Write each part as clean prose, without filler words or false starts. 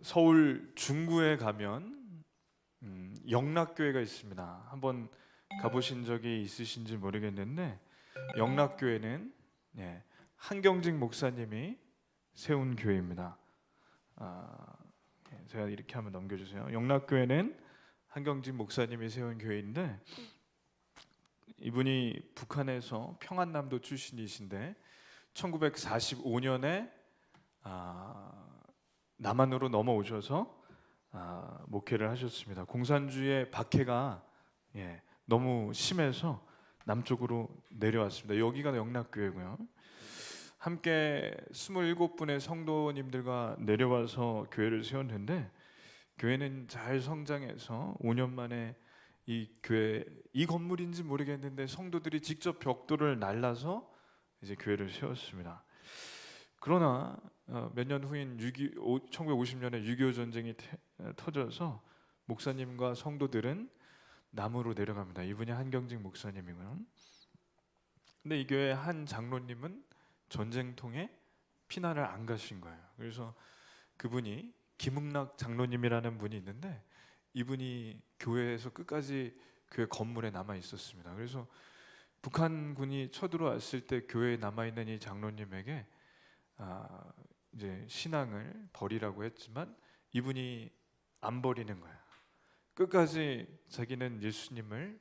서울 중구에 가면 영락교회가 있습니다. 한번 가보신 적이 있으신지 모르겠는데 영락교회는 한경직 목사님이 세운 교회입니다. 제가 이렇게 한번 넘겨주세요. 영락교회는 한경직 목사님이 세운 교회인데 이분이 북한에서 평안남도 출신이신데 1945년에 남한으로 넘어오셔서 목회를 하셨습니다. 공산주의 박해가 너무 심해서 남쪽으로 내려왔습니다. 여기가 영락교회고요. 함께 27분의 성도님들과 내려와서 교회를 세웠는데 교회는 잘 성장해서 5년 만에 이 교회, 이 건물인지 모르겠는데 성도들이 직접 벽돌을 날라서 이제 교회를 세웠습니다. 그러나 몇 년 후인 1950년에 6.25 전쟁이 터져서 목사님과 성도들은 남으로 내려갑니다. 이분이 한경직 목사님이고요. 근데 이 교회 한 장로님은 전쟁통에 피난을 안 가신 거예요. 그래서 그분이 김흥락 장로님이라는 분이 있는데 이분이 교회에서 끝까지 교회 건물에 남아 있었습니다. 그래서 북한군이 쳐들어왔을 때 교회에 남아 있는 이 장로님에게 이제 신앙을 버리라고 했지만 이분이 안 버리는 거예요. 끝까지 자기는 예수님을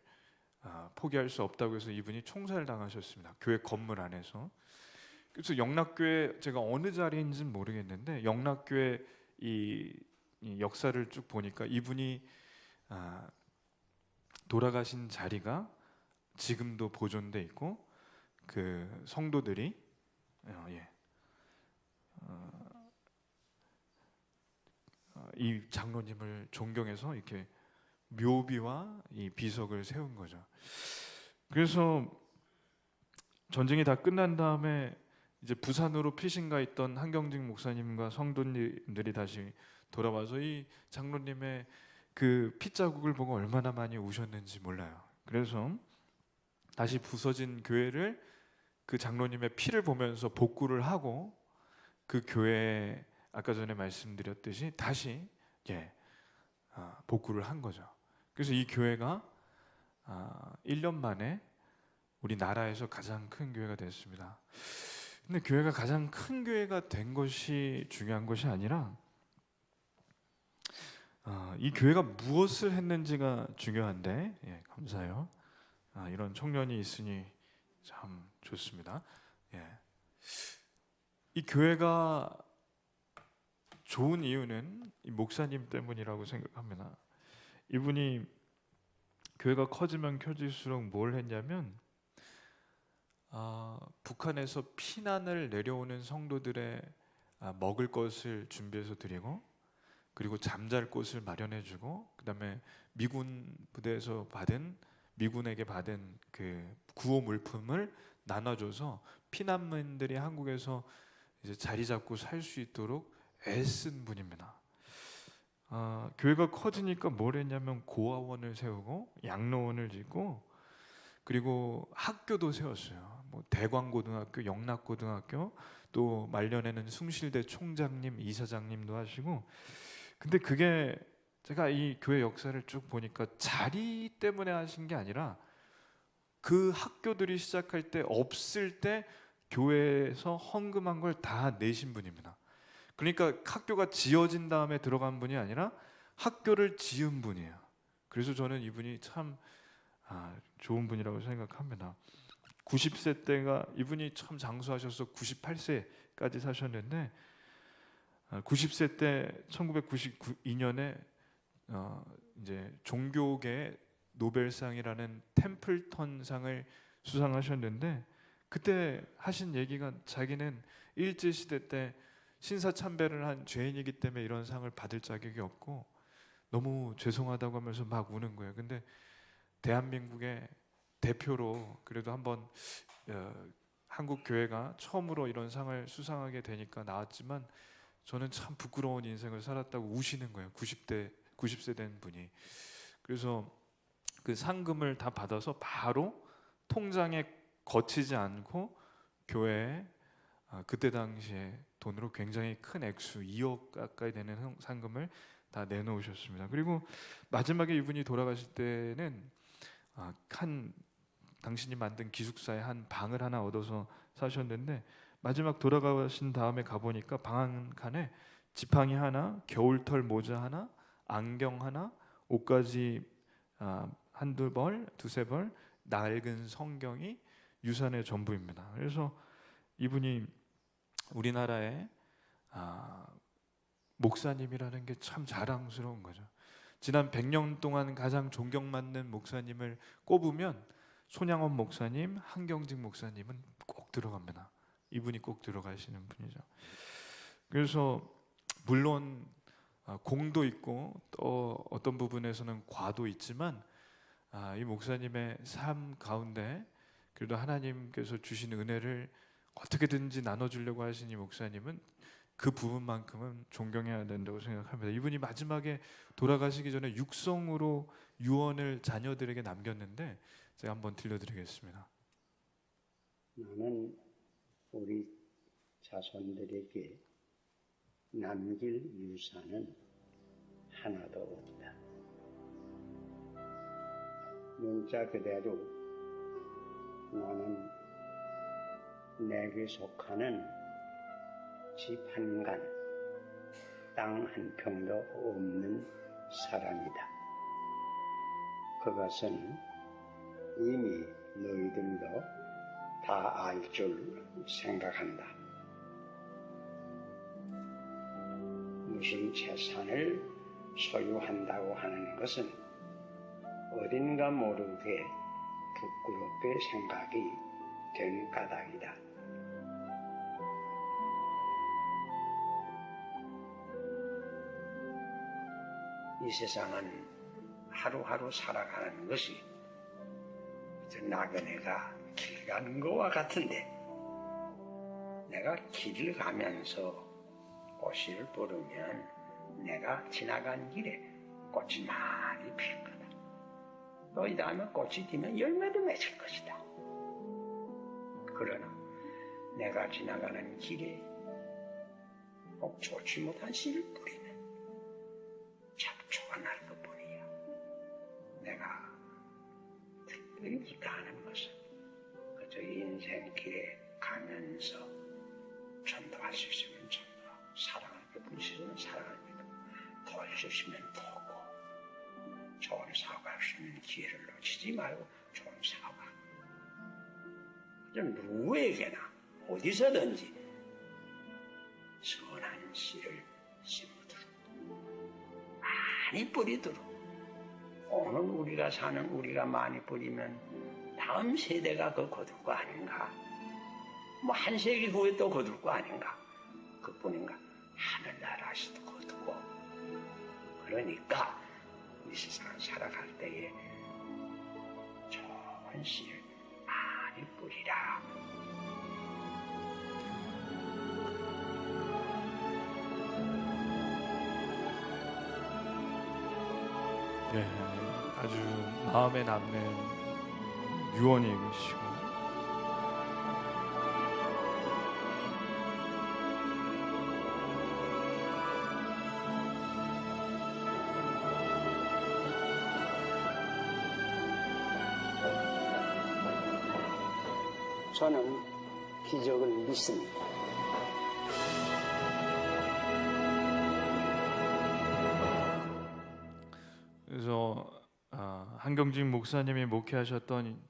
포기할 수 없다고 해서 이분이 총살 당하셨습니다. 교회 건물 안에서. 그래서 영락교회, 제가 어느 자리인지는 모르겠는데 영락교회 이 역사를 쭉 보니까 이분이 돌아가신 자리가 지금도 보존돼 있고 그 성도들이 이 장로님을 존경해서 이렇게 묘비와 이 비석을 세운 거죠. 그래서 전쟁이 다 끝난 다음에 이제 부산으로 피신가 있던 한경직 목사님과 성도님들이 다시 돌아와서 이 장로님의 그 핏자국을 보고 얼마나 많이 우셨는지 몰라요. 그래서 다시 부서진 교회를 그 장로님의 피를 보면서 복구를 하고 그 교회에 아까 전에 말씀드렸듯이 다시 복구를 한 거죠. 그래서 이 교회가 1년 만에 우리나라에서 가장 큰 교회가 됐습니다. 근데 교회가 가장 큰 교회가 된 것이 중요한 것이 아니라 이 교회가 무엇을 했는지가 중요한데 감사해요. 이런 청년이 있으니 참 좋습니다. 이 교회가 좋은 이유는 이 목사님 때문이라고 생각합니다. 이분이 교회가 커지면 커질수록 뭘 했냐면 북한에서 피난을 내려오는 성도들의 먹을 것을 준비해서 드리고 그리고 잠잘 곳을 마련해주고 그다음에 미군 부대에서 미군에게 받은 그 구호 물품을 나눠줘서 피난민들이 한국에서 이제 자리 잡고 살 수 있도록 애쓴 분입니다. 교회가 커지니까 뭘 했냐면 고아원을 세우고 양로원을 짓고 그리고 학교도 세웠어요. 뭐 대광고등학교, 영락고등학교, 또 말년에는 숭실대 총장님, 이사장님도 하시고. 근데 그게 제가 이 교회 역사를 쭉 보니까 자리 때문에 하신 게 아니라 그 학교들이 시작할 때 없을 때 교회에서 헌금한 걸 다 내신 분입니다. 그러니까 학교가 지어진 다음에 들어간 분이 아니라 학교를 지은 분이에요. 그래서 저는 이분이 참 좋은 분이라고 생각합니다. 90세 때가 이분이 참 장수하셔서 98세까지 사셨는데 90세 때 1992년에 이제 종교계 노벨상이라는 템플턴상을 수상하셨는데 그때 하신 얘기가 자기는 일제시대 때 신사참배를 한 죄인이기 때문에 이런 상을 받을 자격이 없고 너무 죄송하다고 하면서 막 우는 거예요. 근데 대한민국의 대표로 그래도 한번 한국 교회가 처음으로 이런 상을 수상하게 되니까 나왔지만 저는 참 부끄러운 인생을 살았다고 우시는 거예요. 90세 된 분이. 그래서 그 상금을 다 받아서 바로 통장에 거치지 않고 교회에 그때 당시에 돈으로 굉장히 큰 액수 2억 가까이 되는 상금을 다 내놓으셨습니다. 그리고 마지막에 이분이 돌아가실 때는 당신이 만든 기숙사에 한 방을 하나 얻어서 사셨는데, 마지막 돌아가신 다음에 가보니까 방 한 칸에 지팡이 하나, 겨울털 모자 하나, 안경 하나, 옷까지 한두 벌, 두세 벌, 낡은 성경이 유산의 전부입니다. 그래서 이분이 우리나라의 목사님이라는 게 참 자랑스러운 거죠. 지난 100년 동안 가장 존경받는 목사님을 꼽으면 손양원 목사님, 한경직 목사님은 꼭 들어갑니다. 이분이 꼭 들어가시는 분이죠. 그래서 물론 공도 있고 또 어떤 부분에서는 과도 있지만 이 목사님의 삶 가운데 그래도 하나님께서 주신 은혜를 어떻게든지 나눠주려고 하신 이 목사님은 그 부분만큼은 존경해야 된다고 생각합니다. 이분이 마지막에 돌아가시기 전에 육성으로 유언을 자녀들에게 남겼는데 제가 한번 들려드리겠습니다. 나는 우리 자손들에게 남길 유산은 하나도 없다. 문자 그대로 나는 내게 속하는 집 한 간, 땅 한 평도 없는 사람이다. 그것은 이미 너희들도 다 알 줄 생각한다. 무슨 재산을 소유한다고 하는 것은 어딘가 모르게 부끄럽게 생각이 된 까닭이다. 이 세상은 하루하루 살아가는 것이 나그네가 길 가는 것과 같은데, 내가 길을 가면서 꽃을 보르면 내가 지나간 길에 꽃이 많이 필 거다. 또 이 다음에 꽃이 피면 열매도 맺을 것이다. 그러나 내가 지나가는 길에 꼭 좋지 못한 씨를 뿌리면 잡초가 날 것뿐이야. 내가 특별히 부탁하는 것은 그저 인생길에 가면서 전도할 수 있으면 전도하고, 사랑할 수 있으면 사랑하니까, 도울 수 있으면 도우고, 좋은 사업할 수 있는 기회를 놓치지 말고 좋은 사업하고, 누구에게나 어디서든지 선한 씨를 심으도록, 많이 뿌리도록. 오늘 우리가 사는 우리가 많이 뿌리면 다음 세대가 그거 거둘 거 아닌가? 뭐 한 세기 후에 또 거둘 거 아닌가? 그뿐인가? 하늘나라에서도 거두고. 그러니까 이 세상 살아갈 때에 좋은 씨를 많이 뿌리라. 네, 아주 마음에 남는 유언이시고, 저는 기적을 믿습니다. 그래서 한경직 목사님이 목회하셨던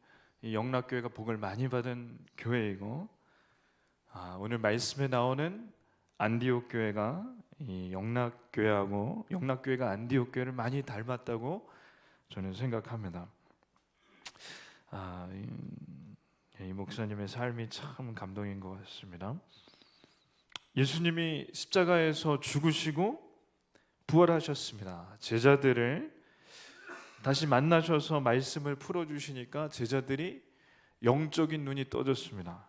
이 영락교회가 복을 많이 받은 교회이고, 오늘 말씀에 나오는 안디옥 교회가 이 영락교회하고 영락교회가 안디옥 교회를 많이 닮았다고 저는 생각합니다. 이 목사님의 삶이 참 감동인 것 같습니다. 예수님이 십자가에서 죽으시고 부활하셨습니다. 제자들을 다시 만나셔서 말씀을 풀어주시니까 제자들이 영적인 눈이 떠졌습니다.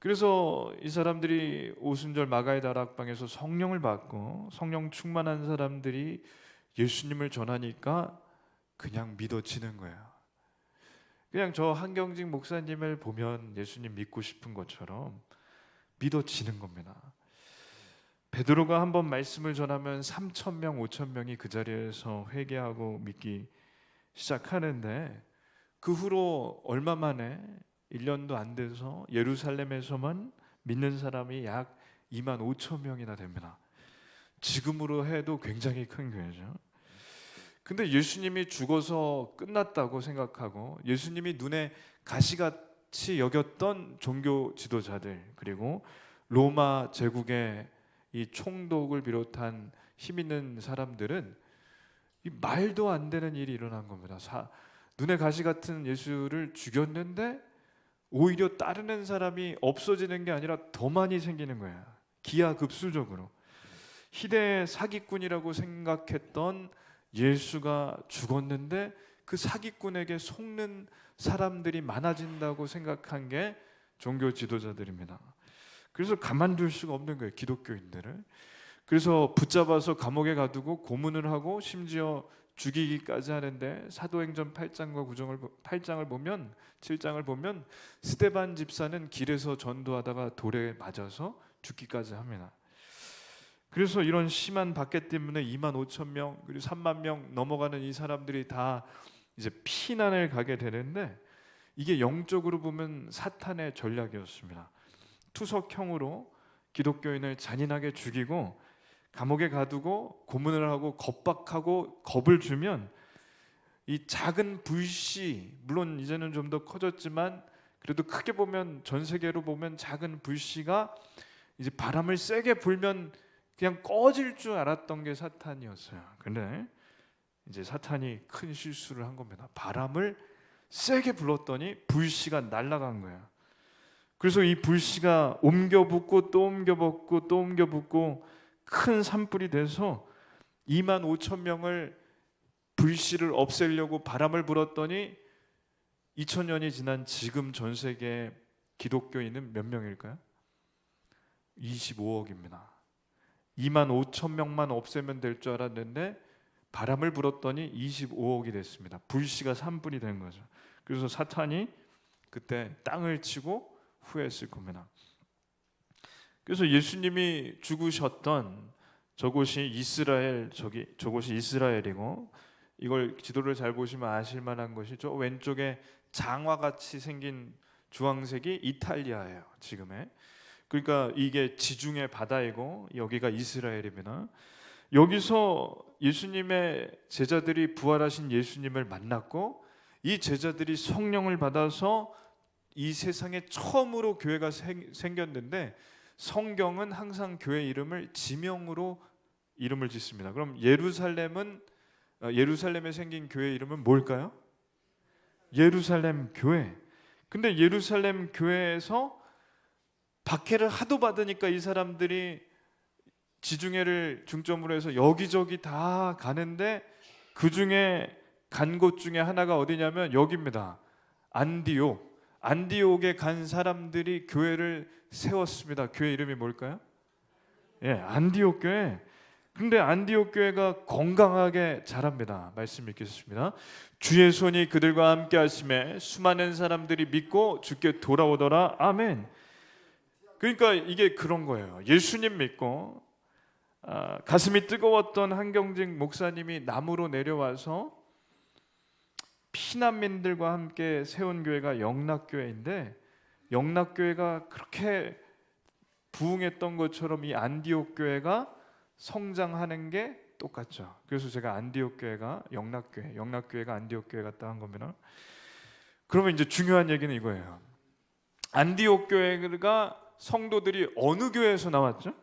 그래서 이 사람들이 오순절 마가의 다락방에서 성령을 받고 성령 충만한 사람들이 예수님을 전하니까 그냥 믿어지는 거예요. 그냥 저 한경직 목사님을 보면 예수님 믿고 싶은 것처럼 믿어지는 겁니다. 베드로가 한번 말씀을 전하면 3,000명, 5,000명이 그 자리에서 회개하고 믿기 시작하는데 그 후로 얼마 만에 1년도 안 돼서 예루살렘에서만 믿는 사람이 약 25,000명이나 됩니다. 지금으로 해도 굉장히 큰 교회죠. 근데 예수님이 죽어서 끝났다고 생각하고 예수님이 눈에 가시같이 여겼던 종교 지도자들, 그리고 로마 제국의 이 총독을 비롯한 힘 있는 사람들은 이 말도 안 되는 일이 일어난 겁니다. 눈에 가시 같은 예수를 죽였는데 오히려 따르는 사람이 없어지는 게 아니라 더 많이 생기는 거야. 기하급수적으로. 희대의 사기꾼이라고 생각했던 예수가 죽었는데 그 사기꾼에게 속는 사람들이 많아진다고 생각한 게 종교 지도자들입니다. 그래서 가만둘 수가 없는 거예요, 기독교인들을. 그래서 붙잡아서 감옥에 가두고 고문을 하고 심지어 죽이기까지 하는데 사도행전 8장을 보면 7장을 보면 스데반 집사는 길에서 전도하다가 돌에 맞아서 죽기까지 합니다. 그래서 이런 심한 박해 때문에 25,000명 그리고 3만 명 넘어가는 이 사람들이 다 이제 피난을 가게 되는데 이게 영적으로 보면 사탄의 전략이었습니다. 투석형으로 기독교인을 잔인하게 죽이고 감옥에 가두고 고문을 하고 겁박하고 겁을 주면 이 작은 불씨, 물론 이제는 좀 더 커졌지만 그래도 크게 보면 전 세계로 보면 작은 불씨가 이제 바람을 세게 불면 그냥 꺼질 줄 알았던 게 사탄이었어요. 근데 이제 사탄이 큰 실수를 한 겁니다. 바람을 세게 불었더니 불씨가 날아간 거예요. 그래서 이 불씨가 옮겨 붙고 또 옮겨 붙고 또 옮겨 붙고 큰 산불이 돼서 25,000명을 불씨를 없애려고 바람을 불었더니 2000년이 지난 지금 전 세계 기독교인은 몇 명일까요? 25억입니다. 25,000명만 없애면 될 줄 알았는데 바람을 불었더니 25억이 됐습니다. 불씨가 산불이 된 거죠. 그래서 사탄이 그때 땅을 치고 후회했을 겁니다. 그래서 예수님이 죽으셨던 저곳이 저곳이 이스라엘이고, 이걸 지도를 잘 보시면 아실 만한 것이 저 왼쪽에 장화같이 생긴 주황색이 이탈리아예요, 지금의. 그러니까 이게 지중해 바다이고 여기가 이스라엘입니다. 여기서 예수님의 제자들이 부활하신 예수님을 만났고 이 제자들이 성령을 받아서 이 세상에 처음으로 교회가 생겼는데 성경은 항상 교회 이름을 지명으로 이름을 짓습니다. 그럼 예루살렘에 생긴 교회 이름은 뭘까요? 예루살렘 교회. 근데 예루살렘 교회에서 박해를 하도 받으니까 이 사람들이 지중해를 중점으로 해서 여기저기 다 가는데 그 중에 간 곳 중에 하나가 어디냐면 여기입니다. 안디옥에 간 사람들이 교회를 세웠습니다. 교회 이름이 뭘까요? 예, 안디옥 교회. 근데 안디옥 교회가 건강하게 자랍니다. 말씀 읽겠습니다. 주의 손이 그들과 함께 하심에 수많은 사람들이 믿고 주께 돌아오더라. 아멘. 그러니까 이게 그런 거예요. 예수님 믿고 가슴이 뜨거웠던 한경직 목사님이 남으로 내려와서 피난민들과 함께 세운 교회가 영락교회인데 영락교회가 그렇게 부흥했던 것처럼 이 안디옥 교회가 성장하는 게 똑같죠. 그래서 제가 안디옥 교회가 영락교회가 안디옥 교회 같다 한 겁니다. 그러면 이제 중요한 얘기는 이거예요. 안디옥 교회가 성도들이 어느 교회에서 나왔죠?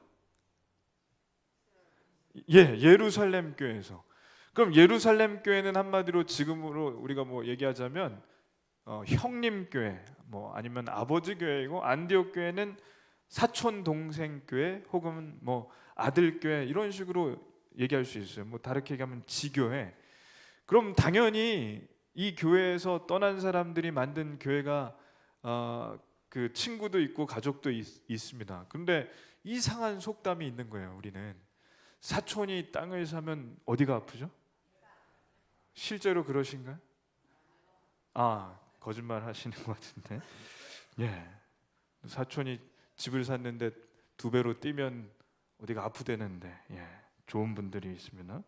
예, 예루살렘 교회에서. 그럼 예루살렘 교회는 한마디로 지금으로 우리가 뭐 얘기하자면 형님 교회, 뭐 아니면 아버지 교회이고, 안디옥 교회는 사촌 동생 교회 혹은 뭐 아들 교회 이런 식으로 얘기할 수 있어요. 뭐 다르게 얘기하면 지교회. 그럼 당연히 이 교회에서 떠난 사람들이 만든 교회가 그 친구도 있고 가족도 있습니다. 그런데 이상한 속담이 있는 거예요. 우리는 사촌이 땅을 사면 어디가 아프죠? 실제로 그러신가요? 거짓말 하시는 것 같은데. 예, 사촌이 집을 샀는데 2배로 뛰면 어디가 아프대는데, 좋은 분들이 있습니다.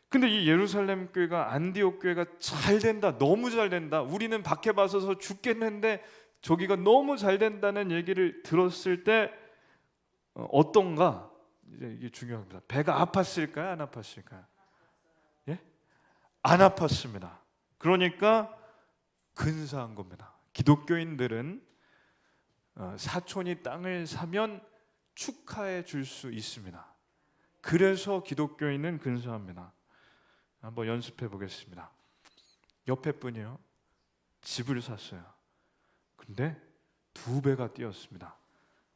근데 이 예루살렘 교회가, 안디옥 교회가 잘 된다, 너무 잘 된다, 우리는 박해받아서 죽겠는데 저기가 너무 잘 된다는 얘기를 들었을 때 어떤가? 이제 이게 중요합니다. 배가 아팠을까요? 안 아팠을까요? 예? 안 아팠습니다. 그러니까 근사한 겁니다. 기독교인들은 사촌이 땅을 사면 축하해 줄 수 있습니다. 그래서 기독교인은 근사합니다. 한번 연습해 보겠습니다. 옆에 분이요, 집을 샀어요. 근데 2배가 뛰었습니다.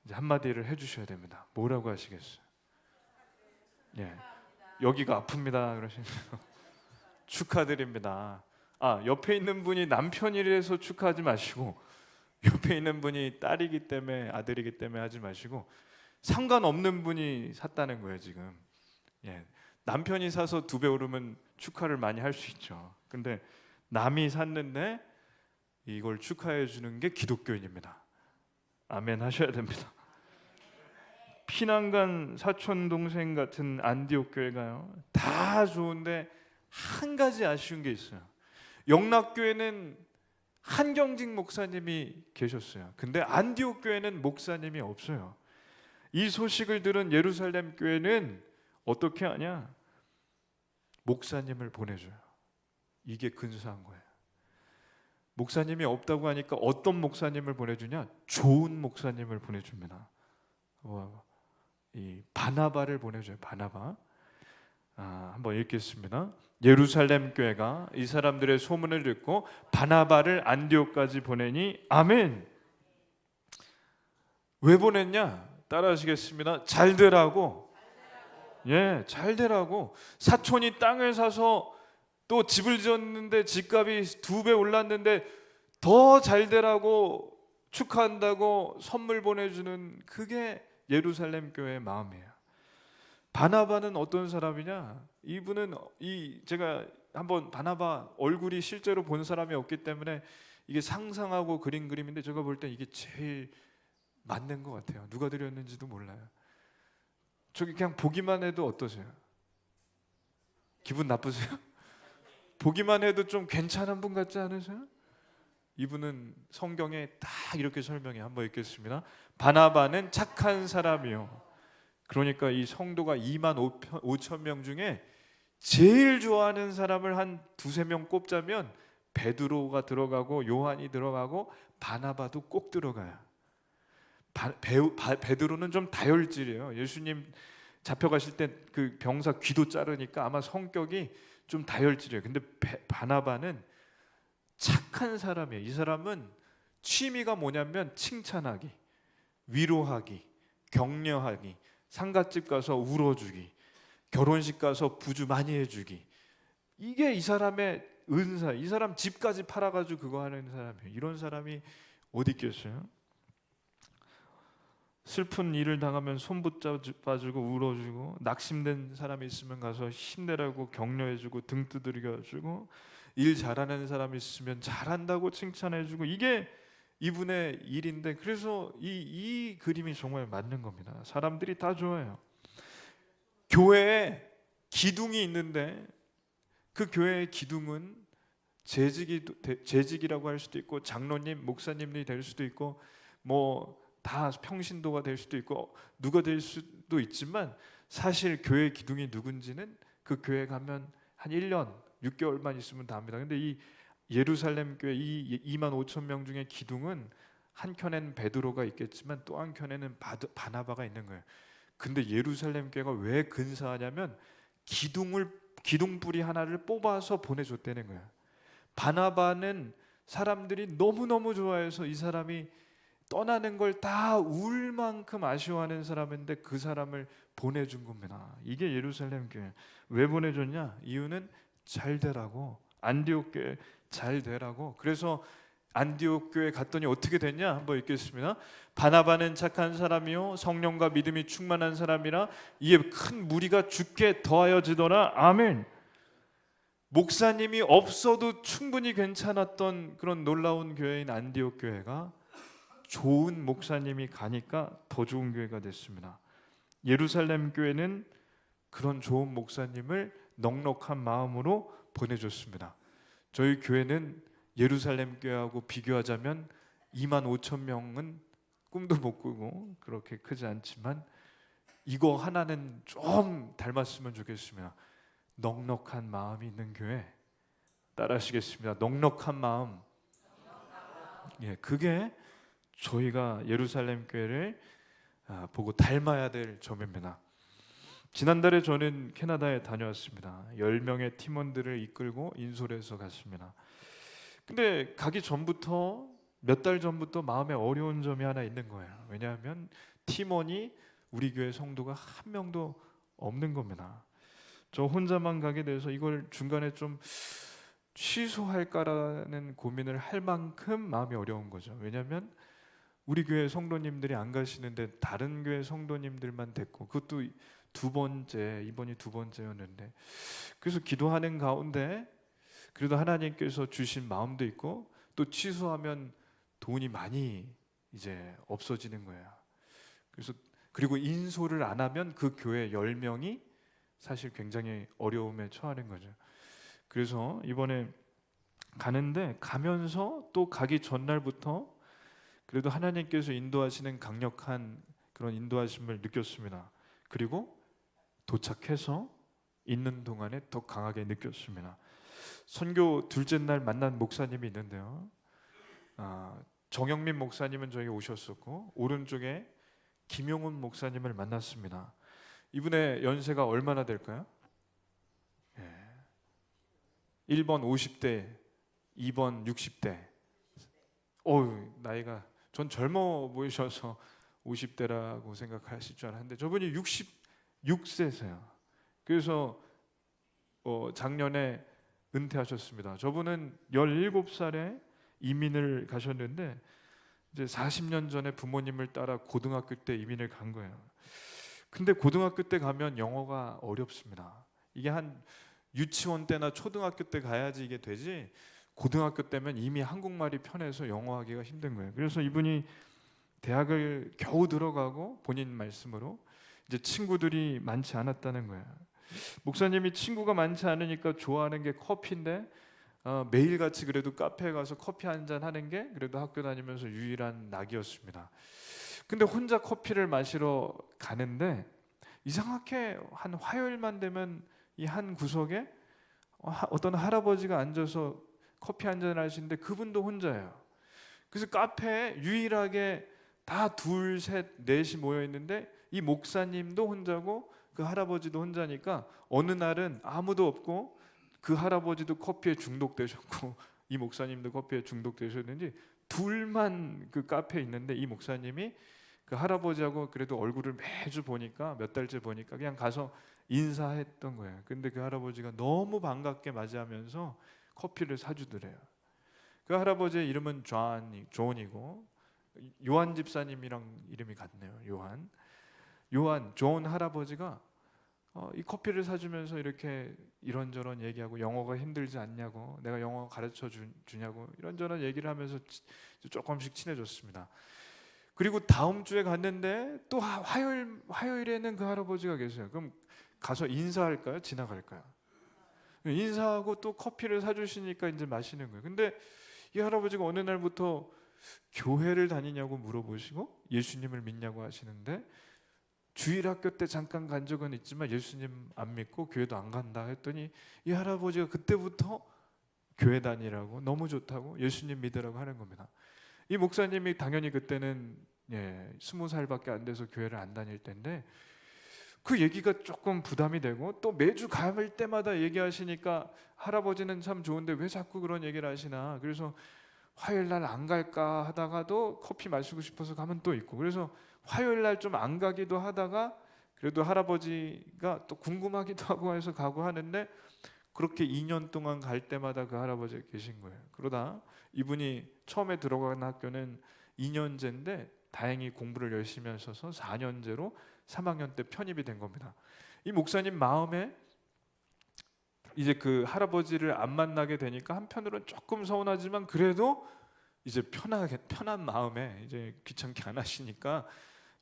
이제 한마디를 해주셔야 됩니다. 뭐라고 하시겠어요? 여기가 아픕니다. 그러시면 축하드립니다. 옆에 있는 분이 남편이라서 축하하지 마시고, 옆에 있는 분이 딸이기 때문에, 아들이기 때문에 하지 마시고, 상관없는 분이 샀다는 거예요 지금. 남편이 사서 2배 오르면 축하를 많이 할 수 있죠. 근데 남이 샀는데 이걸 축하해 주는 게 기독교인입니다. 아멘 하셔야 됩니다. 피난간 사촌 동생 같은 안디옥 교회가요, 다 좋은데 한 가지 아쉬운 게 있어요. 영락교회는 한경직 목사님이 계셨어요. 근데 안디옥 교회는 목사님이 없어요. 이 소식을 들은 예루살렘 교회는 어떻게 하냐? 목사님을 보내줘요. 이게 근사한 거예요. 목사님이 없다고 하니까 어떤 목사님을 보내주냐? 좋은 목사님을 보내줍니다. 이 바나바를 보내줘요. 바나바. 한번 읽겠습니다. 예루살렘 교회가 이 사람들의 소문을 듣고 바나바를 안디옥까지 보내니 아멘. 왜 보냈냐? 따라하시겠습니다. 잘 되라고. 잘 되라고. 사촌이 땅을 사서 또 집을 지었는데 집값이 2배 올랐는데 더 잘 되라고 축하한다고 선물 보내주는, 그게 예루살렘 교회의 마음이에요. 바나바는 어떤 사람이냐? 이분은 제가 한번 바나바 얼굴이 실제로 본 사람이 없기 때문에 이게 상상하고 그린 그림인데, 제가 볼 때 이게 제일 맞는 것 같아요. 누가 드렸는지도 몰라요. 저기 그냥 보기만 해도 어떠세요? 기분 나쁘세요? 보기만 해도 좀 괜찮은 분 같지 않으세요? 이분은 성경에 딱 이렇게 설명해. 한번 읽겠습니다. 바나바는 착한 사람이요. 그러니까 이 성도가 25,000명 중에 제일 좋아하는 사람을 한 2-3명 꼽자면 베드로가 들어가고 요한이 들어가고 바나바도 꼭 들어가요. 베드로는 좀 다혈질이에요. 예수님 잡혀가실 때 그 병사 귀도 자르니까 아마 성격이 좀 다혈질이에요. 근데 바나바는 착한 사람이에요. 이 사람은 취미가 뭐냐면 칭찬하기, 위로하기, 격려하기, 상갓집 가서 울어주기, 결혼식 가서 부주 많이 해주기. 이게 이 사람의 은사. 이 사람 집까지 팔아가지고 그거 하는 사람이에요. 이런 사람이 어디 있겠어요? 슬픈 일을 당하면 손 붙잡아주고 울어주고, 낙심된 사람이 있으면 가서 힘내라고 격려해주고 등 두드려주고, 일 잘하는 사람이 있으면 잘한다고 칭찬해주고, 이게 이분의 일인데, 그래서 이 그림이 정말 맞는 겁니다. 사람들이 다 좋아해요. 교회에 기둥이 있는데 그 교회의 기둥은 재직이라고 할 수도 있고, 장로님, 목사님이 될 수도 있고, 뭐 다 평신도가 될 수도 있고, 누가 될 수도 있지만, 사실 교회의 기둥이 누군지는 그 교회 가면 한 1년 6개월만 있으면 다 압니다. 근데 이 예루살렘 교회 이 25,000명 중에 기둥은 한켠에는 베드로가 있겠지만 또 한켠에는 바나바가 있는 거예요. 근데 예루살렘 교회가 왜 근사하냐면 기둥뿌리 하나를 뽑아서 보내줬다는 거예요. 바나바는 사람들이 너무너무 좋아해서 이 사람이 떠나는 걸 다 울 만큼 아쉬워하는 사람인데 그 사람을 보내준 겁니다. 이게 예루살렘 교회. 왜 보내줬냐? 이유는 잘 되라고. 안디옥 교회 잘 되라고. 그래서 안디옥 교회 갔더니 어떻게 됐냐? 한번 읽겠습니다. 바나바는 착한 사람이요 성령과 믿음이 충만한 사람이라 이에 큰 무리가 죽게 더하여지더라. 아멘. 목사님이 없어도 충분히 괜찮았던 그런 놀라운 교회인 안디옥 교회가 좋은 목사님이 가니까 더 좋은 교회가 됐습니다. 예루살렘 교회는 그런 좋은 목사님을 넉넉한 마음으로 보내줬습니다. 저희 교회는 예루살렘 교회하고 비교하자면 2만 5천 명은 꿈도 못 꾸고 그렇게 크지 않지만 이거 하나는 좀 닮았으면 좋겠습니다. 넉넉한 마음이 있는 교회 따라하시겠습니다. 넉넉한 마음. 예, 그게 저희가 예루살렘 교회를 보고 닮아야 될 점입니다. 지난달에 저는 캐나다에 다녀왔습니다. 10명의 팀원들을 이끌고 인솔에서 갔습니다. 근데 가기 전부터 몇 달 전부터 마음에 어려운 점이 하나 있는 거예요. 왜냐하면 팀원이 우리 교회 성도가 한 명도 없는 겁니다. 저 혼자만 가게 돼서 이걸 중간에 좀 취소할까라는 고민을 할 만큼 마음이 어려운 거죠. 왜냐하면 우리 교회 성도님들이 안 가시는데 다른 교회 성도님들만 됐고, 그것도 이번이 두 번째였는데, 그래서 기도하는 가운데 그래도 하나님께서 주신 마음도 있고, 또 취소하면 돈이 많이 이제 없어지는 거예요. 그래서 그리고 인솔을 안 하면 그 교회 10명이 사실 굉장히 어려움에 처하는 거죠. 그래서 이번에 가는데, 가면서 또 가기 전날부터 그래도 하나님께서 인도하시는 강력한 그런 인도하심을 느꼈습니다. 그리고 도착해서 있는 동안에 더 강하게 느꼈습니다. 선교 둘째 날 만난 목사님이 있는데요, 정영민 목사님은 저에게 오셨었고, 오른쪽에 김용훈 목사님을 만났습니다. 이분의 연세가 얼마나 될까요? 1번 50대, 2번 60대. 나이가, 전 젊어 보이셔서 50대라고 생각하실 줄 알았는데 저분이 66세세요. 그래서 작년에 은퇴하셨습니다. 저분은 17살에 이민을 가셨는데 이제 40년 전에 부모님을 따라 고등학교 때 이민을 간 거예요. 근데 고등학교 때 가면 영어가 어렵습니다. 이게 한 유치원 때나 초등학교 때 가야지 이게 되지, 고등학교 때면 이미 한국말이 편해서 영어하기가 힘든 거예요. 그래서 이분이 대학을 겨우 들어가고 본인 말씀으로 이제 친구들이 많지 않았다는 거예요. 목사님이 친구가 많지 않으니까 좋아하는 게 커피인데, 매일같이 그래도 카페에 가서 커피 한잔 하는 게 그래도 학교 다니면서 유일한 낙이었습니다. 근데 혼자 커피를 마시러 가는데 이상하게 한 화요일만 되면 이 한 구석에 어떤 할아버지가 앉아서 커피 한잔 하시는데 그분도 혼자예요. 그래서 카페에 유일하게 다 둘, 셋, 넷이 모여 있는데 이 목사님도 혼자고 그 할아버지도 혼자니까 어느 날은 아무도 없고 그 할아버지도 커피에 중독되셨고 이 목사님도 커피에 중독되셨는지 둘만 그 카페에 있는데, 이 목사님이 그 할아버지하고 그래도 얼굴을 매주 보니까, 몇 달째 보니까 그냥 가서 인사했던 거예요. 근데 그 할아버지가 너무 반갑게 맞이하면서 커피를 사주더래요. 그 할아버지의 이름은 존이고 요한 집사님이랑 이름이 같네요. 존 할아버지가 이 커피를 사주면서 이렇게 이런저런 얘기하고, 영어가 힘들지 않냐고, 내가 영어 가르쳐 주냐고 이런저런 얘기를 하면서 조금씩 친해졌습니다. 그리고 다음 주에 갔는데 또 화요일에는 그 할아버지가 계세요. 그럼 가서 인사할까요? 지나갈까요? 인사하고 또 커피를 사주시니까 이제 마시는 거예요. 근데 이 할아버지가 어느 날부터 교회를 다니냐고 물어보시고 예수님을 믿냐고 하시는데, 주일학교 때 잠깐 간 적은 있지만 예수님 안 믿고 교회도 안 간다 했더니 이 할아버지가 그때부터 교회 다니라고, 너무 좋다고, 예수님 믿으라고 하는 겁니다. 이 목사님이 당연히 그때는 20살밖에 안 돼서 교회를 안 다닐 때인데, 그 얘기가 조금 부담이 되고, 또 매주 갈 때마다 얘기하시니까 할아버지는 참 좋은데 왜 자꾸 그런 얘기를 하시나, 그래서 화요일 날 안 갈까 하다가도 커피 마시고 싶어서 가면 또 있고, 그래서 화요일 날 좀 안 가기도 하다가 그래도 할아버지가 또 궁금하기도 하고 해서 가고 하는데, 그렇게 2년 동안 갈 때마다 그 할아버지가 계신 거예요. 그러다 이분이 처음에 들어간 학교는 2년제인데 다행히 공부를 열심히 하셔서 4년제로 3학년 때 편입이 된 겁니다. 이 목사님 마음에 이제 그 할아버지를 안 만나게 되니까 한편으로는 조금 서운하지만 그래도 이제 편한 마음에 이제 귀찮게 안 하시니까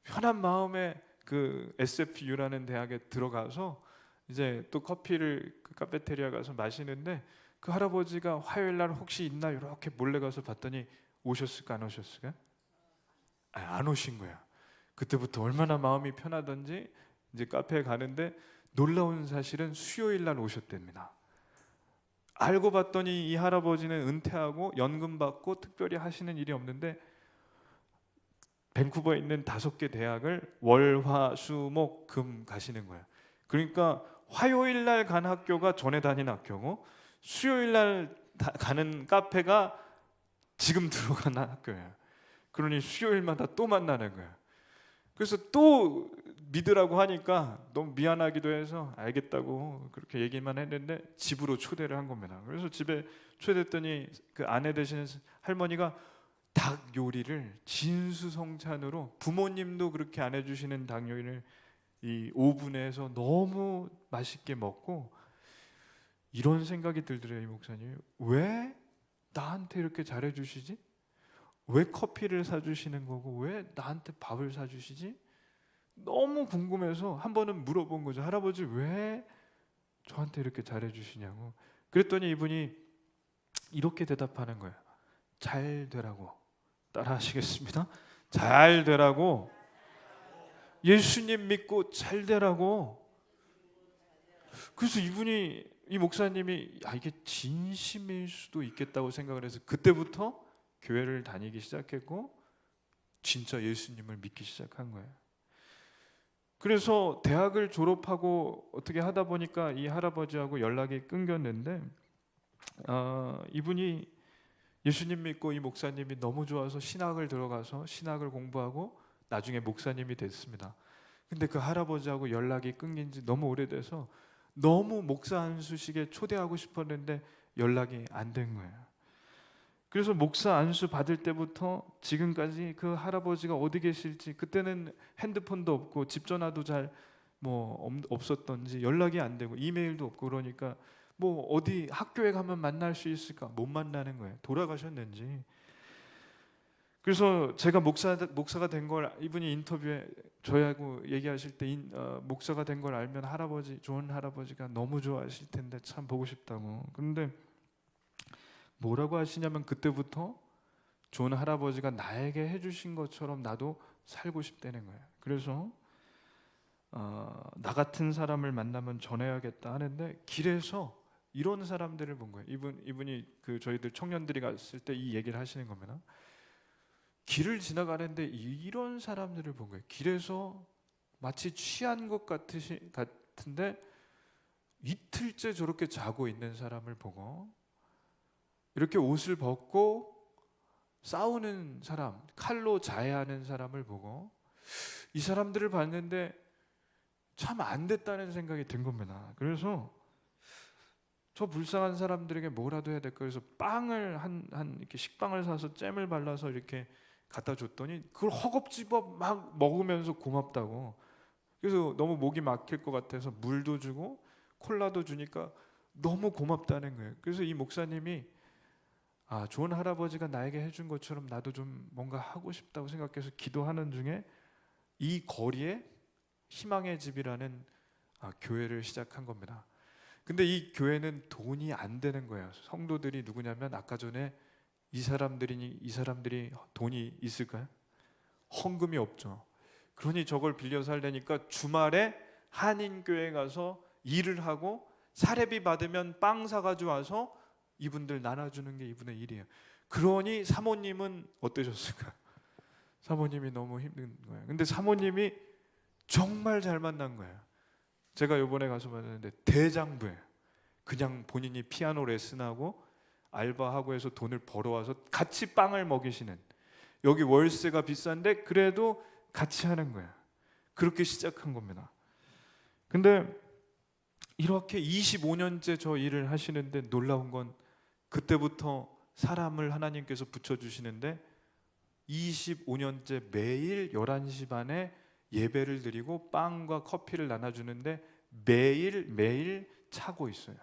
편한 마음에 그 SFU라는 대학에 들어가서 이제 또 커피를 그 카페테리아 가서 마시는데 그 할아버지가 화요일 날 혹시 있나 이렇게 몰래 가서 봤더니 오셨을까 안 오셨을까? 안 오신 거야. 그때부터 얼마나 마음이 편하던지 이제 카페에 가는데 놀라운 사실은 수요일 날 오셨답니다. 알고 봤더니 이 할아버지는 은퇴하고 연금 받고 특별히 하시는 일이 없는데 밴쿠버에 있는 5개 대학을 월, 화, 수, 목, 금 가시는 거예요. 그러니까 화요일 날 간 학교가 전에 다닌 학교고 수요일 날 가는 카페가 지금 들어간 학교예요. 그러니 수요일마다 또 만나는 거예요. 그래서 또 믿으라고 하니까 너무 미안하기도 해서 알겠다고 그렇게 얘기만 했는데 집으로 초대를 한 겁니다. 그래서 집에 초대했더니 그 아내 되시는 할머니가 닭 요리를 진수성찬으로, 부모님도 그렇게 안 해주시는 닭 요리를 이 오븐에 해서 너무 맛있게 먹고, 이런 생각이 들더래요. 이 목사님, 왜 나한테 이렇게 잘해주시지? 왜 커피를 사주시는 거고 왜 나한테 밥을 사주시지? 너무 궁금해서 한 번은 물어본 거죠. 할아버지 왜 저한테 이렇게 잘해주시냐고. 그랬더니 이분이 이렇게 대답하는 거예요. 잘 되라고. 따라 하시겠습니다. 잘 되라고. 예수님 믿고 잘 되라고. 그래서 이 목사님이 이게 진심일 수도 있겠다고 생각을 해서 그때부터 교회를 다니기 시작했고 진짜 예수님을 믿기 시작한 거예요. 그래서 대학을 졸업하고 어떻게 하다 보니까 이 할아버지하고 연락이 끊겼는데 이분이 예수님 믿고 이 목사님이 너무 좋아서 신학을 들어가서 신학을 공부하고 나중에 목사님이 됐습니다. 근데 그 할아버지하고 연락이 끊긴 지 너무 오래돼서 너무 목사 안수식에 초대하고 싶었는데 연락이 안 된 거예요. 그래서 목사 안수 받을 때부터 지금까지 그 할아버지가 어디 계실지, 그때는 핸드폰도 없고 집 전화도 잘 없었던지 연락이 안 되고 이메일도 없고, 그러니까 뭐 어디 학교에 가면 만날 수 있을까? 못 만나는 거예요. 돌아가셨는지. 그래서 제가 목사가 된 걸 이분이 인터뷰에 저희하고 얘기하실 때 목사가 된 걸 알면 좋은 할아버지가 너무 좋아하실 텐데 참 보고 싶다고. 그런데 뭐라고 하시냐면 그때부터 좋은 할아버지가 나에게 해주신 것처럼 나도 살고 싶다는 거예요. 그래서 나 같은 사람을 만나면 전해야겠다 하는데 길에서 이런 사람들을 본 거예요. 이분이 그 저희들 청년들이 갔을 때 이 얘기를 하시는 겁니다. 길을 지나가는데 이런 사람들을 본 거예요. 길에서 마치 취한 것 같은데 이틀째 저렇게 자고 있는 사람을 보고, 이렇게 옷을 벗고 싸우는 사람, 칼로 자해하는 사람을 보고, 이 사람들을 봤는데 참 안 됐다는 생각이 든 겁니다. 그래서 저 불쌍한 사람들에게 뭐라도 해야 될까 해서 빵을 이렇게 식빵을 사서 잼을 발라서 이렇게 갖다 줬더니 그걸 허겁지겁 막 먹으면서 고맙다고. 그래서 너무 목이 막힐 것 같아서 물도 주고 콜라도 주니까 너무 고맙다는 거예요. 그래서 이 목사님이 좋은 할아버지가 나에게 해준 것처럼 나도 좀 뭔가 하고 싶다고 생각해서 기도하는 중에 이 거리에 희망의 집이라는 교회를 시작한 겁니다. 근데 이 교회는 돈이 안 되는 거예요. 성도들이 누구냐면 아까 전에 이 사람들이 돈이 있을까요? 헌금이 없죠. 그러니 저걸 빌려 살려니까 주말에 한인교회 가서 일을 하고 사례비 받으면 빵 사가지고 와서 이분들 나눠주는 게 이분의 일이에요. 그러니 사모님은 어떠셨을까요? 사모님이 너무 힘든 거예요. 근데 사모님이 정말 잘 만난 거예요. 제가 이번에 가서 봤는데 대장부예요. 그냥 본인이 피아노 레슨하고 알바하고 해서 돈을 벌어와서 같이 빵을 먹이시는, 여기 월세가 비싼데 그래도 같이 하는 거예요. 그렇게 시작한 겁니다. 근데 이렇게 25년째 저 일을 하시는데 놀라운 건 그때부터 사람을 하나님께서 붙여주시는데 25년째 매일 11시 반에 예배를 드리고 빵과 커피를 나눠주는데 매일 차고 있어요.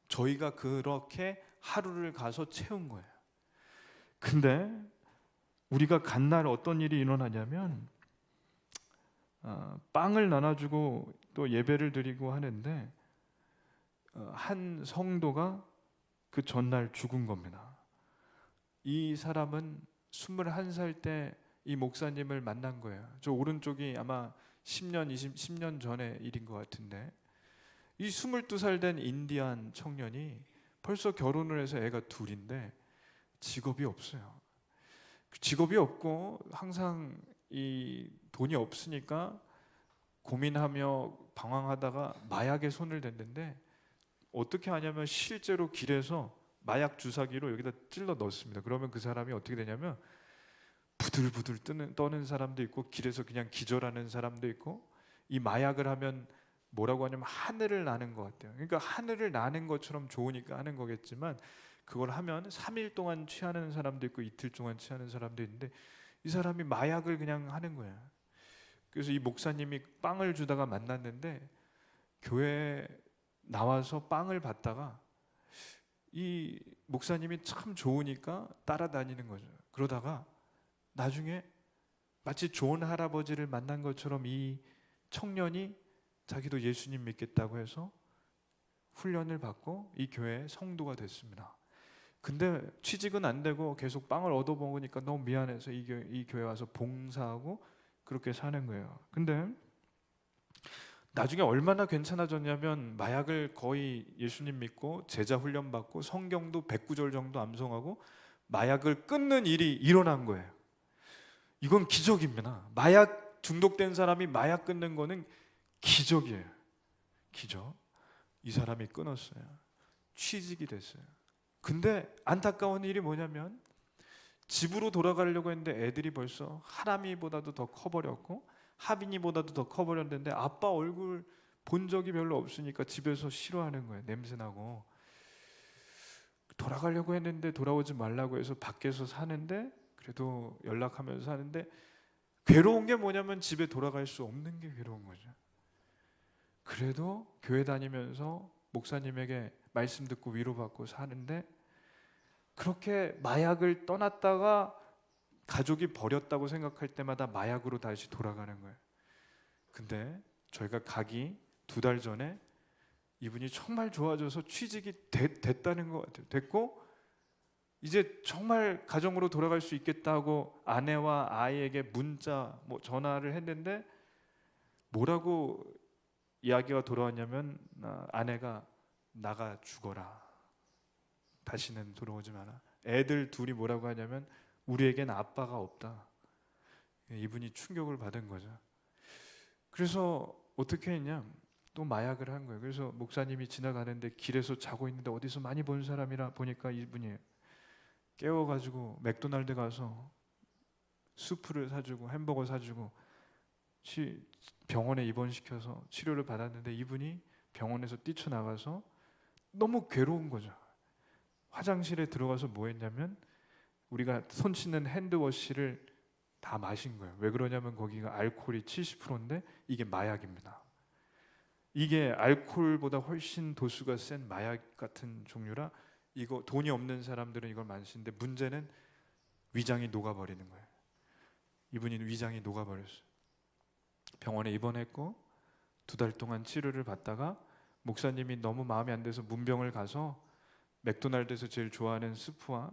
저희가 그렇게 하루를 가서 채운 거예요. 근데 우리가 간 날 어떤 일이 일어나냐면 빵을 나눠주고 또 예배를 드리고 하는데 한 성도가 그 전날 죽은 겁니다. 이 사람은 21살 때 이 목사님을 만난 거예요. 저 오른쪽이 아마 10년 전의 일인 것 같은데, 이 22살 된 인디안 청년이 벌써 결혼을 해서 애가 둘인데 직업이 없어요. 직업이 없고 항상 이 돈이 없으니까 고민하며 방황하다가 마약에 손을 댔는데, 어떻게 하냐면 실제로 길에서 마약 주사기로 여기다 찔러 넣습니다. 그러면 그 사람이 어떻게 되냐면 부들부들 떠는 사람도 있고 길에서 그냥 기절하는 사람도 있고, 이 마약을 하면 뭐라고 하냐면 하늘을 나는 것 같아요. 그러니까 하늘을 나는 것처럼 좋으니까 하는 거겠지만, 그걸 하면 3일 동안 취하는 사람도 있고 이틀 동안 취하는 사람도 있는데, 이 사람이 마약을 그냥 하는 거예요. 그래서 이 목사님이 빵을 주다가 만났는데, 교회에 나와서 빵을 받다가 이 목사님이 참 좋으니까 따라다니는 거죠. 그러다가 나중에 마치 좋은 할아버지를 만난 것처럼 이 청년이 자기도 예수님 믿겠다고 해서 훈련을 받고 이 교회의 성도가 됐습니다. 근데 취직은 안 되고 계속 빵을 얻어 먹으니까 너무 미안해서 이 교회 와서 봉사하고 그렇게 사는 거예요. 근데 나중에 얼마나 괜찮아졌냐면, 마약을 거의 예수님 믿고 제자 훈련 받고 성경도 109절 정도 암송하고 마약을 끊는 일이 일어난 거예요. 이건 기적입니다. 마약 중독된 사람이 마약 끊는 거는 기적이에요. 기적. 이 사람이 끊었어요. 취직이 됐어요. 근데 안타까운 일이 뭐냐면, 집으로 돌아가려고 했는데 애들이 벌써 하람이보다도 더 커버렸고 하빈이보다도 더 커버렸는데, 아빠 얼굴 본 적이 별로 없으니까 집에서 싫어하는 거예요. 냄새나고. 돌아가려고 했는데 돌아오지 말라고 해서 밖에서 사는데, 그래도 연락하면서 사는데, 괴로운 게 뭐냐면 집에 돌아갈 수 없는 게 괴로운 거죠. 그래도 교회 다니면서 목사님에게 말씀 듣고 위로받고 사는데, 그렇게 마약을 떠났다가 가족이 버렸다고 생각할 때마다 마약으로 다시 돌아가는 거예요. 근데 저희가 가기 2달 전에 이분이 정말 좋아져서 취직이 됐다는 것 같아요. 됐고 이제 정말 가정으로 돌아갈 수 있겠다고 아내와 아이에게 문자, 전화를 했는데, 뭐라고 이야기가 돌아왔냐면, 아내가 나가 죽어라, 다시는 돌아오지 마라. 애들 둘이 뭐라고 하냐면, 우리에겐 아빠가 없다. 이분이 충격을 받은 거죠. 그래서 어떻게 했냐, 또 마약을 한 거예요. 그래서 목사님이 지나가는데 길에서 자고 있는데 어디서 많이 본 사람이라 보니까 이분이에요. 깨워가지고 맥도날드 가서 수프를 사주고 햄버거 사주고 병원에 입원시켜서 치료를 받았는데, 이분이 병원에서 뛰쳐나가서 너무 괴로운 거죠. 화장실에 들어가서 뭐 했냐면, 우리가 손 씻는 핸드워시를 다 마신 거예요. 왜 그러냐면 거기가 알코올이 70%인데 이게 마약입니다. 이게 알코올보다 훨씬 도수가 센 마약 같은 종류라, 이거 돈이 없는 사람들은 이걸 많이 쓰는데, 문제는 위장이 녹아버리는 거예요. 이분이 위장이 녹아버렸어요. 병원에 입원했고 2달 동안 치료를 받다가 목사님이 너무 마음에 안 돼서 문병을 가서 맥도날드에서 제일 좋아하는 스프와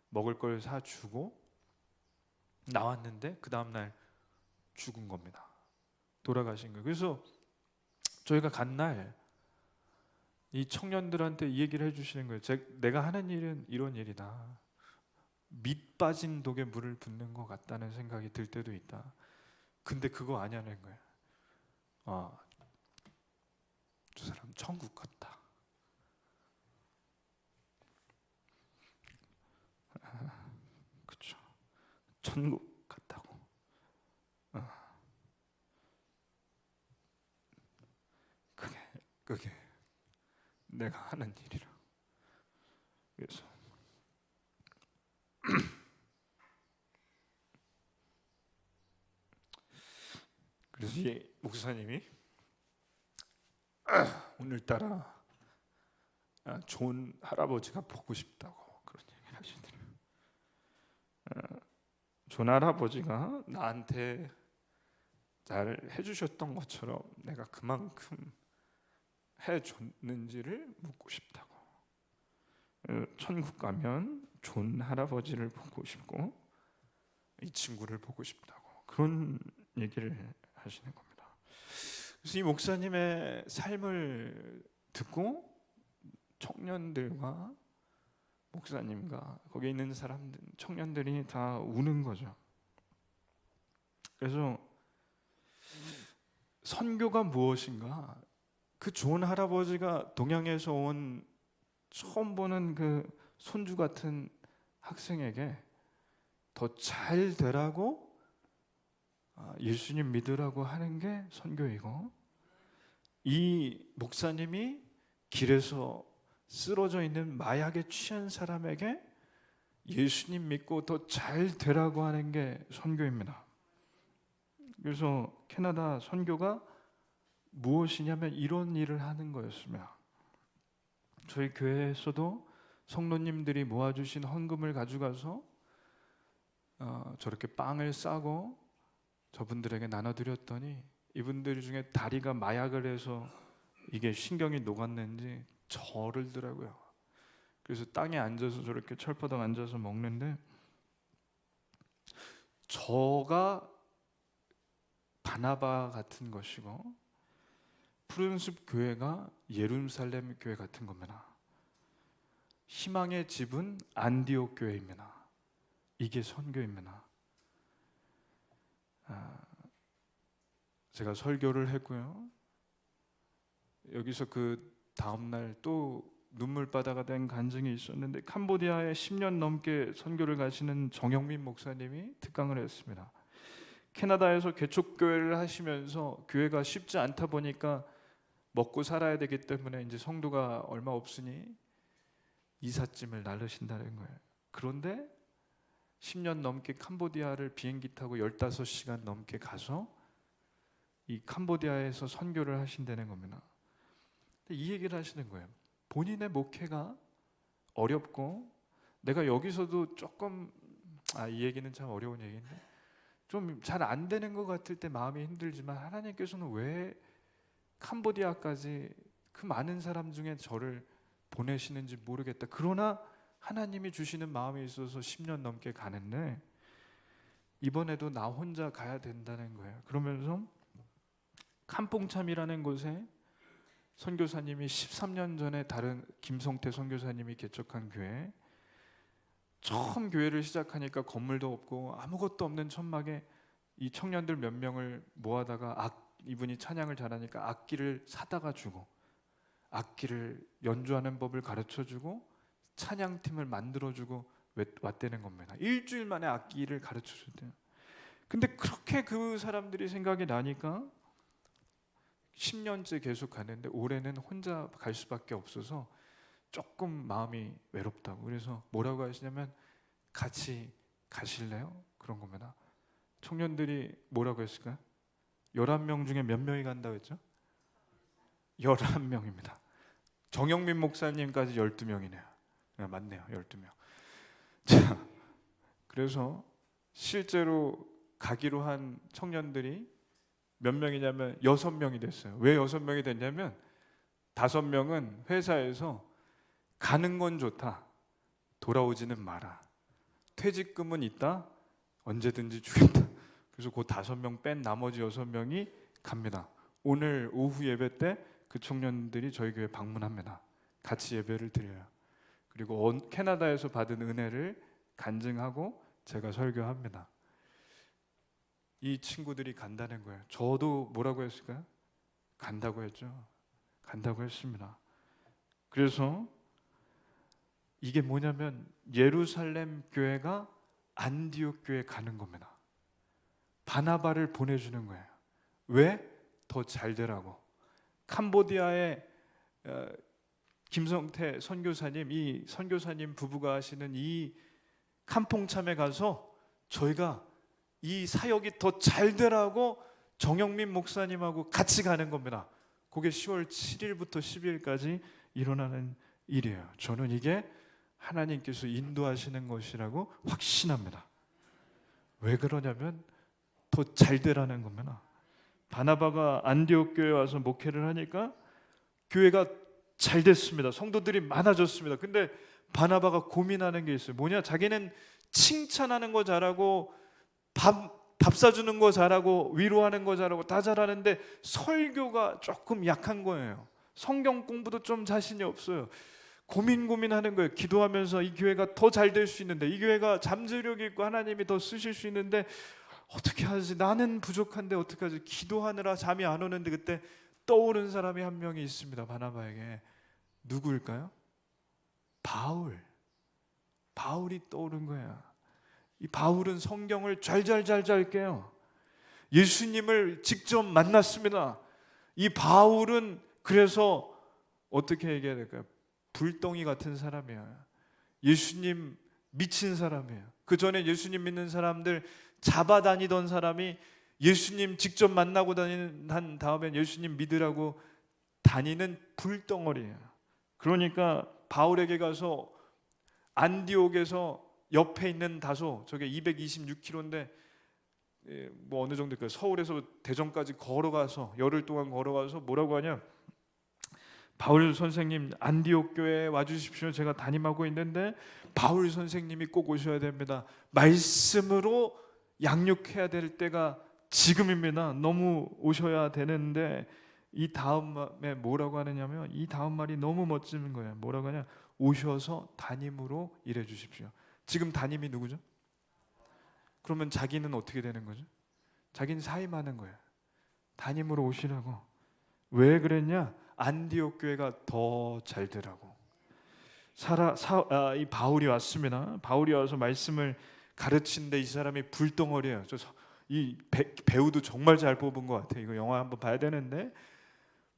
먹을 걸 사주고 나왔는데, 그 다음날 죽은 겁니다. 돌아가신 거예요. 그래서 저희가 간 날 이 청년들한테 이 얘기를 해주시는 거예요. 내가 하는 일은 이런 일이다. 밑 빠진 독에 물을 붓는 것 같다는 생각이 들 때도 있다. 근데 그거 아니라는 거예요. 저 사람 천국 같다. 그렇죠. 천국 같다고. 그게 내가 하는 일이라. 그래서 이 목사님이 오늘따라 좋은 할아버지가 보고 싶다고 그런 얘기를 하시더라고요. 존 할아버지가 나한테 잘 해주셨던 것처럼 내가 그만큼 해줬는지를 묻고 싶다고. 천국 가면 존 할아버지를 보고 싶고 이 친구를 보고 싶다고, 그런 얘기를 하시는 겁니다. 그래서 이 목사님의 삶을 듣고 청년들과 목사님과 거기에 있는 사람들, 청년들이 다 우는 거죠. 그래서 선교가 무엇인가, 그 존 할아버지가 동양에서 온 처음 보는 그 손주 같은 학생에게 더 잘 되라고 예수님 믿으라고 하는 게 선교이고, 이 목사님이 길에서 쓰러져 있는 마약에 취한 사람에게 예수님 믿고 더 잘 되라고 하는 게 선교입니다. 그래서 캐나다 선교가 무엇이냐면 이런 일을 하는 거였습니다. 저희 교회에서도 성도님들이 모아주신 헌금을 가져가서 저렇게 빵을 싸고 저분들에게 나눠드렸더니 이분들 중에 다리가 마약을 해서 이게 신경이 녹았는지 저르더라고요. 그래서 땅에 앉아서 저렇게 철퍼덕 앉아서 먹는데, 저가 바나바 같은 것이고 푸른숲 교회가 예루살렘 교회 같은 겁니다. 희망의 집은 안디옥 교회입니다. 이게 선교입니다. 제가 설교를 했고요. 여기서 그 다음날 또 눈물바다가 된 간증이 있었는데, 캄보디아에 10년 넘게 선교를 가시는 정영민 목사님이 특강을 했습니다. 캐나다에서 개척교회를 하시면서 교회가 쉽지 않다 보니까 먹고 살아야 되기 때문에 이제 성도가 얼마 없으니 이삿짐을 나르신다는 거예요. 그런데 10년 넘게 캄보디아를 비행기 타고 15시간 넘게 가서 이 캄보디아에서 선교를 하신다는 겁니다. 이 얘기를 하시는 거예요. 본인의 목회가 어렵고, 내가 여기서도 조금 이 얘기는 참 어려운 얘기인데 좀 잘 안 되는 것 같을 때 마음이 힘들지만, 하나님께서는 왜 캄보디아까지 그 많은 사람 중에 저를 보내시는지 모르겠다. 그러나 하나님이 주시는 마음이 있어서 10년 넘게 가는데 이번에도 나 혼자 가야 된다는 거예요. 그러면서 캄퐁참이라는 곳에 선교사님이 13년 전에 다른 김성태 선교사님이 개척한 교회, 처음 교회를 시작하니까 건물도 없고 아무것도 없는 천막에 이 청년들 몇 명을 모아다가 이분이 찬양을 잘하니까 악기를 사다가 주고 악기를 연주하는 법을 가르쳐주고 찬양팀을 만들어주고 왔다는 겁니다. 일주일 만에 악기를 가르쳐줬대요. 근데 그렇게 그 사람들이 생각이 나니까 10년째 계속 가는데 올해는 혼자 갈 수밖에 없어서 조금 마음이 외롭다고. 그래서 뭐라고 하시냐면 같이 가실래요? 그런 겁니다. 청년들이 뭐라고 했을까요? 11명 중에 몇 명이 간다고 했죠? 11명입니다. 정영민 목사님까지 12명이네요. 네, 맞네요. 12명. 자, 그래서 실제로 가기로 한 청년들이 몇 명이냐면 6명이 됐어요. 왜 6명이 됐냐면 5명은 회사에서 가는 건 좋다, 돌아오지는 마라, 퇴직금은 있다, 언제든지 주겠다. 그래서 그 5명 뺀 나머지 6명이 갑니다. 오늘 오후 예배 때 그 청년들이 저희 교회 방문합니다. 같이 예배를 드려요. 그리고 캐나다에서 받은 은혜를 간증하고 제가 설교합니다. 이 친구들이 간다는 거예요. 저도 뭐라고 했을까요? 간다고 했죠. 간다고 했습니다. 그래서 이게 뭐냐면 예루살렘 교회가 안디옥 교회 가는 겁니다. 바나바를 보내주는 거예요. 왜? 더 잘 되라고. 캄보디아의 김성태 선교사님, 이 선교사님 부부가 하시는 이 캄퐁참에 가서 저희가 이 사역이 더 잘 되라고 정영민 목사님하고 같이 가는 겁니다. 그게 10월 7일부터 12일까지 일어나는 일이에요. 저는 이게 하나님께서 인도하시는 것이라고 확신합니다. 왜 그러냐면 더 잘 되라는 겁니다. 바나바가 안디옥 교회에 와서 목회를 하니까 교회가 잘 됐습니다. 성도들이 많아졌습니다. 근데 바나바가 고민하는 게 있어요. 뭐냐? 자기는 칭찬하는 거 잘하고 밥 사주는 거 잘하고 위로하는 거 잘하고 다 잘하는데 설교가 조금 약한 거예요. 성경 공부도 좀 자신이 없어요. 고민하는 거예요. 기도하면서 이 교회가 더 잘 될 수 있는데, 이 교회가 잠재력이 있고 하나님이 더 쓰실 수 있는데 어떻게 하지? 나는 부족한데 어떻게 하지? 기도하느라 잠이 안 오는데 그때 떠오른 사람이 한 명이 있습니다. 바나바에게. 누구일까요? 바울이 떠오른 거야. 이 바울은 성경을 잘 깨요. 예수님을 직접 만났습니다. 이 바울은 그래서 어떻게 얘기해야 될까요? 불덩이 같은 사람이야. 예수님 미친 사람이에요. 그 전에 예수님 믿는 사람들 잡아다니던 사람이 예수님 직접 만나고 난 다음에 예수님 믿으라고 다니는 불덩어리예요. 그러니까 바울에게 가서 안디옥에서 옆에 있는 다소, 저게 226km인데 뭐 어느 정도일까요? 서울에서 대전까지 걸어가서 열흘 동안 걸어가서 뭐라고 하냐? 바울 선생님 안디옥 교회에 와주십시오. 제가 담임하고 있는데 바울 선생님이 꼭 오셔야 됩니다. 말씀으로 양육해야 될 때가 지금입니다. 너무 오셔야 되는데, 이 다음에 뭐라고 하느냐면 이 다음 말이 너무 멋진 거예요. 뭐라고 하냐? 오셔서 담임으로 일해 주십시오. 지금 담임이 누구죠? 그러면 자기는 어떻게 되는 거죠? 자기는 사임하는 거예요. 담임으로 오시라고. 왜 그랬냐? 안디옥 교회가 더 잘 되라고. 이 바울이 왔습니다. 바울이 와서 말씀을 가르치는데 이 사람이 불덩어리예요. 이 배우도 정말 잘 뽑은 것 같아요. 이거 영화 한번 봐야 되는데,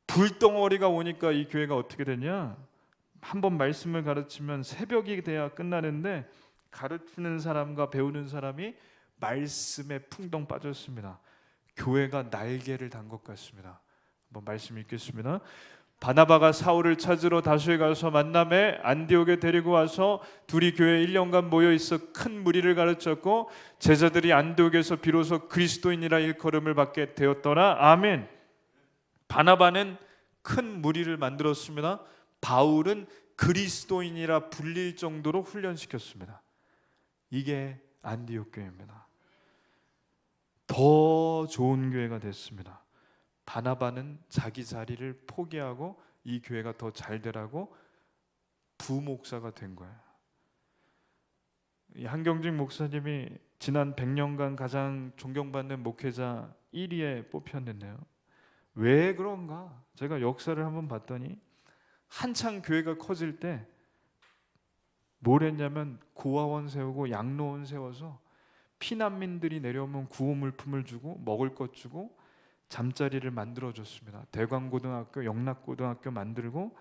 불덩어리가 오니까 이 교회가 어떻게 되냐? 한번 말씀을 가르치면 새벽이 돼야 끝나는데 가르치는 사람과 배우는 사람이 말씀에 풍덩 빠졌습니다. 교회가 날개를 단 것 같습니다. 한번 말씀 읽겠습니다. 바나바가 사울을 찾으러 다소에 가서 만남에 안디옥에 데리고 와서 둘이 교회에 1년간 모여 있어 큰 무리를 가르쳤고 제자들이 안디옥에서 비로소 그리스도인이라 일컬음을 받게 되었더라. 아멘. 바나바는 큰 무리를 만들었습니다. 바울은 그리스도인이라 불릴 정도로 훈련시켰습니다. 이게 안디옥 교회입니다. 더 좋은 교회가 됐습니다. 바나바는 자기 자리를 포기하고 이 교회가 더 잘 되라고 부목사가 된 거예요. 이 한경직 목사님이 지난 100년간 가장 존경받는 목회자 1위에 뽑혔는데요. 왜 그런가? 제가 역사를 한번 봤더니 한창 교회가 커질 때 뭘 했냐면 고아원 세우고 양로원 세워서 피난민들이 내려오면 구호물품을 주고 먹을 것 주고 잠자리를 만들어줬습니다. 대광고등학교, 영락고등학교 만들고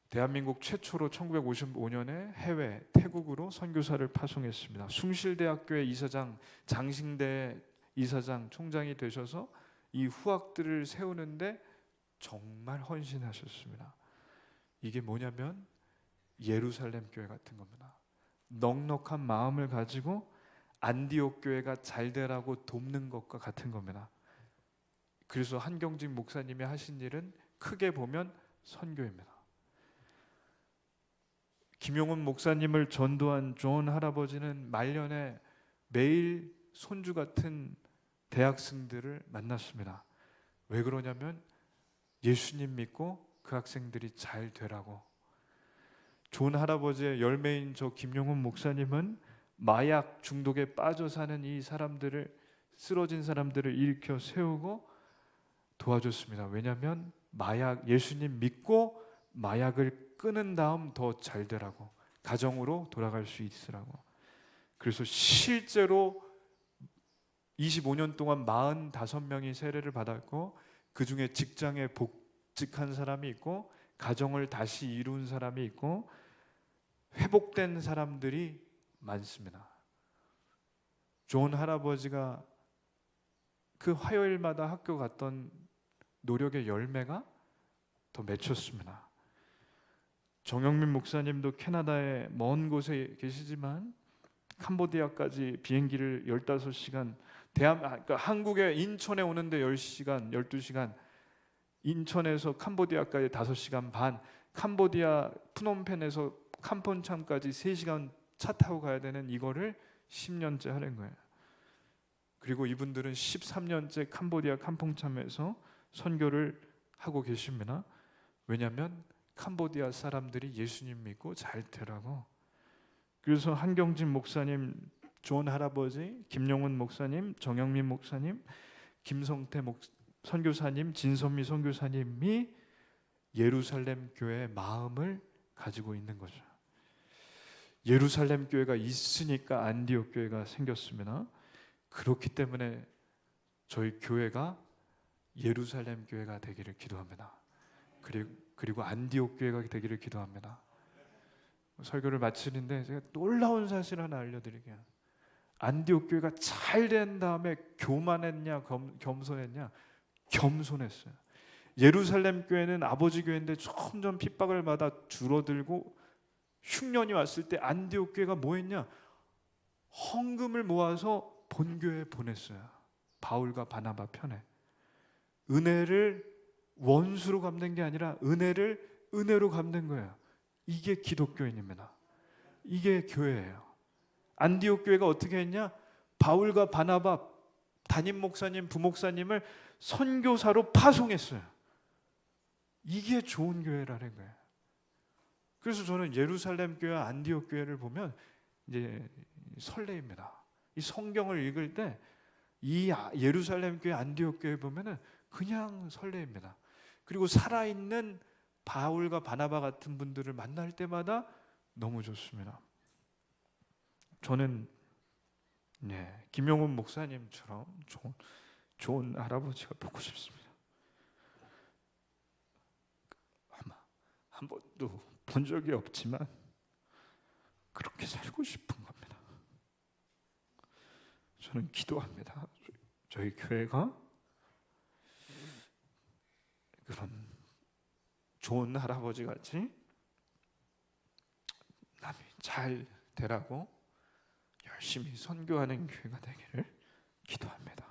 대한민국 최초로 1955년에 해외 태국으로 선교사를 파송했습니다. 숭실대학교의 이사장, 장신대 이사장, 총장이 되셔서 이 후학들을 세우는데 정말 헌신하셨습니다. 이게 뭐냐면 예루살렘 교회 같은 겁니다. 넉넉한 마음을 가지고 안디옥 교회가 잘 되라고 돕는 것과 같은 겁니다. 그래서 한경직 목사님이 하신 일은 크게 보면 선교입니다. 김용훈 목사님을 전도한 존 할아버지는 말년에 매일 손주 같은 대학생들을 만났습니다. 왜 그러냐면 예수님 믿고 그 학생들이 잘 되라고. 존 할아버지의 열매인 저 김용훈 목사님은 마약 중독에 빠져 사는 이 사람들을, 쓰러진 사람들을 일으켜 세우고 도와줬습니다. 왜냐하면 예수님 믿고 마약을 끊은 다음 더 잘 되라고, 가정으로 돌아갈 수 있으라고. 그래서 실제로 25년 동안 45명이 세례를 받았고 그 중에 직장에 복직한 사람이 있고 가정을 다시 이룬 사람이 있고 회복된 사람들이 많습니다. 존 할아버지가 그 화요일마다 학교 갔던 노력의 열매가 더 맺혔습니다. 정영민 목사님도 캐나다의 먼 곳에 계시지만 캄보디아까지 비행기를 15시간, 그러니까 한국의 인천에 오는데 10시간, 12시간, 인천에서 캄보디아까지 5시간 반, 캄보디아 프놈펜에서 캄폰참까지 3시간 차 타고 가야 되는 이거를 10년째 하는 거예요. 그리고 이분들은 13년째 캄보디아 캄폰참에서 선교를 하고 계십니다. 왜냐하면 캄보디아 사람들이 예수님 믿고 잘 되라고. 그래서 한경진 목사님, 존 할아버지, 김용훈 목사님, 정영민 목사님, 김성태 선교사님, 진선미 선교사님이 예루살렘 교회의 마음을 가지고 있는 거죠. 예루살렘 교회가 있으니까 안디옥 교회가 생겼습니다. 그렇기 때문에 저희 교회가 예루살렘 교회가 되기를 기도합니다. 그리고 안디옥 교회가 되기를 기도합니다. 설교를 마치는데 제가 놀라운 사실 하나 알려드릴게요. 안디옥 교회가 잘 된 다음에 교만했냐 겸손했냐? 겸손했어요. 예루살렘 교회는 아버지 교회인데 점점 핍박을 받아 줄어들고 흉년이 왔을 때 안디옥 교회가 뭐 했냐? 헌금을 모아서 본교회에 보냈어요. 바울과 바나바 편에. 은혜를 원수로 갚는 게 아니라 은혜를 은혜로 갚는 거예요. 이게 기독교인입니다. 이게 교회예요. 안디옥 교회가 어떻게 했냐? 바울과 바나바 담임 목사님, 부목사님을 선교사로 파송했어요. 이게 좋은 교회라는 거예요. 그래서 저는 예루살렘 교회와 안디옥 교회를 보면 이제 설레입니다. 이 성경을 읽을 때 이 예루살렘 교회, 안디옥 교회 보면은 그냥 설레입니다. 그리고 살아있는 바울과 바나바 같은 분들을 만날 때마다 너무 좋습니다. 저는 김용훈 목사님처럼 좋은 할아버지가 보고 싶습니다. 아마 한 번도 본 적이 없지만 그렇게 살고 싶은 겁니다. 저는 기도합니다. 저희 교회가 그런 좋은 할아버지 같이 남이 잘 되라고 열심히 선교하는 교회가 되기를 기도합니다.